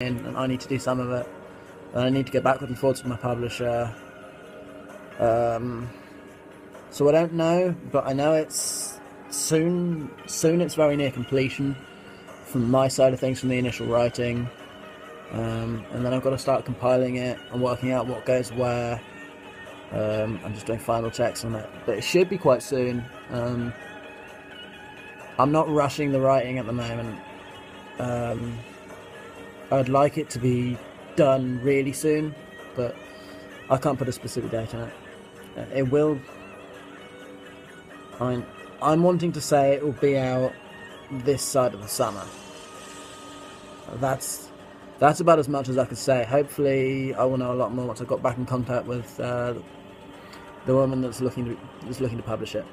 and I need to do some of it. And I need to get backwards and forwards with my publisher. So I don't know, but I know it's soon. Soon it's very near completion from my side of things, from the initial writing. And then I've got to start compiling it and working out what goes where. I'm just doing final checks on it, but it should be quite soon. I'm not rushing the writing at the moment. I'd like it to be done really soon, but I can't put a specific date on it. It will. I'm wanting to say it will be out this side of the summer. That's about as much as I could say. Hopefully, I will know a lot more once I've got back in contact with the woman that's looking to publish it.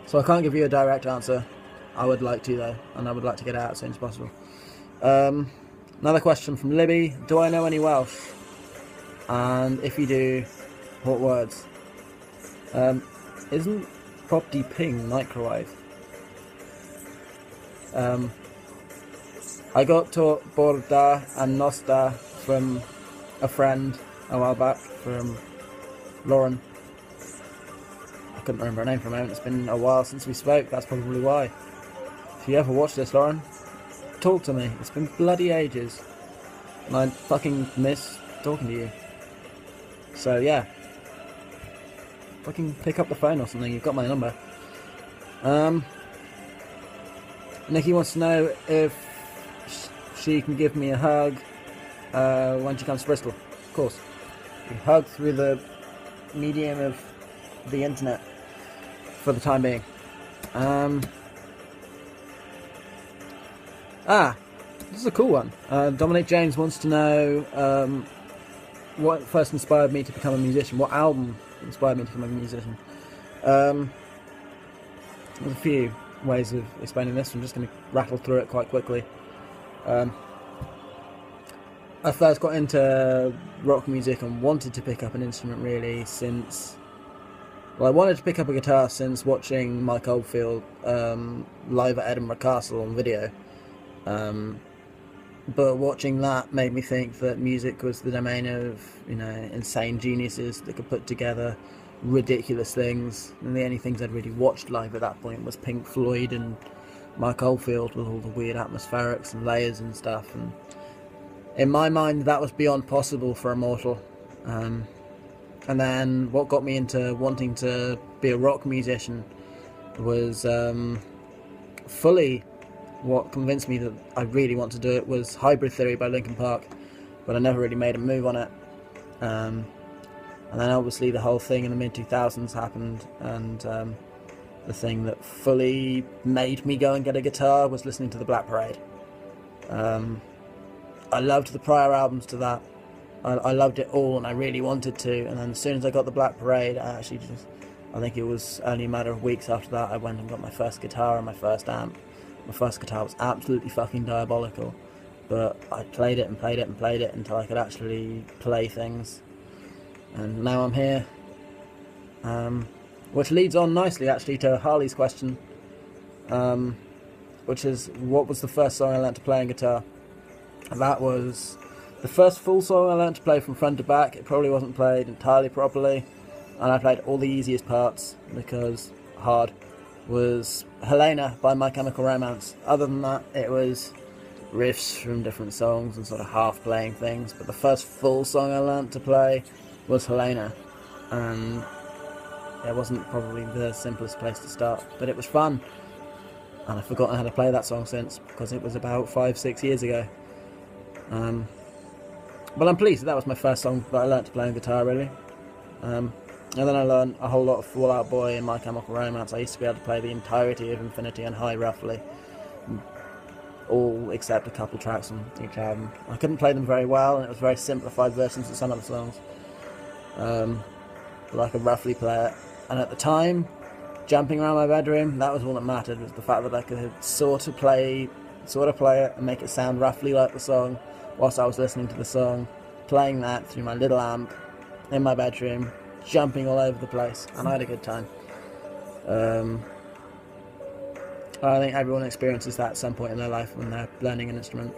So I can't give you a direct answer. I would like to though, and I would like to get it out as soon as possible. Another question from Libby: do I know any Welsh? And if you do, what words? Isn't Property Ping microwave? I got taught Borda and Nosta from a friend a while back, from Lauren. I couldn't remember her name for a moment. It's been a while since we spoke, that's probably why. If you ever watch this, Lauren, talk to me. It's been bloody ages. And I fucking miss talking to you. So yeah. Fucking pick up the phone or something, you've got my number. Nikki wants to know if she can give me a hug when she comes to Bristol. Of course. We hug through the medium of the internet for the time being. This is a cool one. Dominic James wants to know what first inspired me to become a musician. What album inspired me to become a musician? There's a few ways of explaining this. I'm just going to rattle through it quite quickly. I first got into rock music and wanted to pick up an instrument really since... Well, I wanted to pick up a guitar since watching Mike Oldfield live at Edinburgh Castle on video. But watching that made me think that music was the domain of, insane geniuses that could put together ridiculous things. And the only things I'd really watched live at that point was Pink Floyd and Mike Oldfield with all the weird atmospherics and layers and stuff. And in my mind, that was beyond possible for a mortal. And then what got me into wanting to be a rock musician was fully what convinced me that I really want to do it was Hybrid Theory by Linkin Park, but I never really made a move on it. And then obviously the whole thing in the mid-2000s happened, and the thing that fully made me go and get a guitar was listening to the Black Parade. I loved the prior albums to that. I loved it all and I really wanted to, and then as soon as I got the Black Parade, I think it was only a matter of weeks after that I went and got my first guitar and my first amp. My first guitar was absolutely fucking diabolical, but I played it and played it and played it until I could actually play things, and now I'm here. Which leads on nicely actually to Harley's question, which is, what was the first song I learnt to play on guitar? And that was the first full song I learnt to play from front to back. It probably wasn't played entirely properly, and I played all the easiest parts because hard, was Helena by My Chemical Romance. Other than that, it was riffs from different songs and sort of half playing things, but the first full song I learnt to play was Helena, and it wasn't probably the simplest place to start, but it was fun, and I've forgotten how to play that song since, because it was about 5-6 years ago. But I'm pleased that was my first song that I learnt to play on guitar really. And then I learned a whole lot of Fall Out Boy and My Chemical Romance. I used to be able to play the entirety of Infinity and High roughly, all except a couple tracks on each album. I couldn't play them very well, and it was very simplified versions of some of the songs, but I could roughly play it. And at the time, jumping around my bedroom, that was all that mattered, was the fact that I could sort of play it and make it sound roughly like the song whilst I was listening to the song, playing that through my little amp in my bedroom, jumping all over the place, and I had a good time. I think everyone experiences that at some point in their life when they're learning an instrument.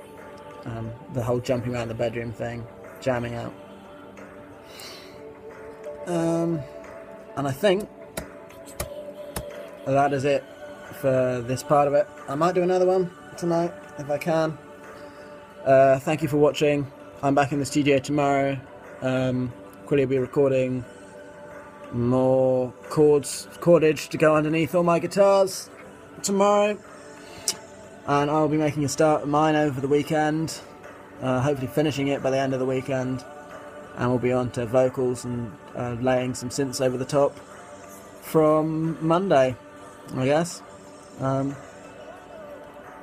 The whole jumping around the bedroom thing, jamming out. And I think that is it for this part of it. I might do another one tonight if I can. Thank you for watching. I'm back in the studio tomorrow. Quilly will be recording more cordage to go underneath all my guitars tomorrow, and I'll be making a start of mine over the weekend, hopefully finishing it by the end of the weekend, and we'll be on to vocals and laying some synths over the top from Monday, I guess. It'll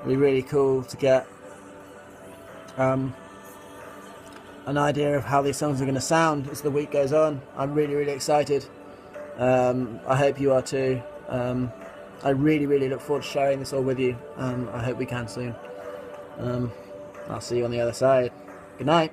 be really cool to get an idea of how these songs are going to sound as the week goes on. I'm really excited. I hope you are too. I really look forward to sharing this all with you. I hope we can soon. I'll see you on the other side. Good night.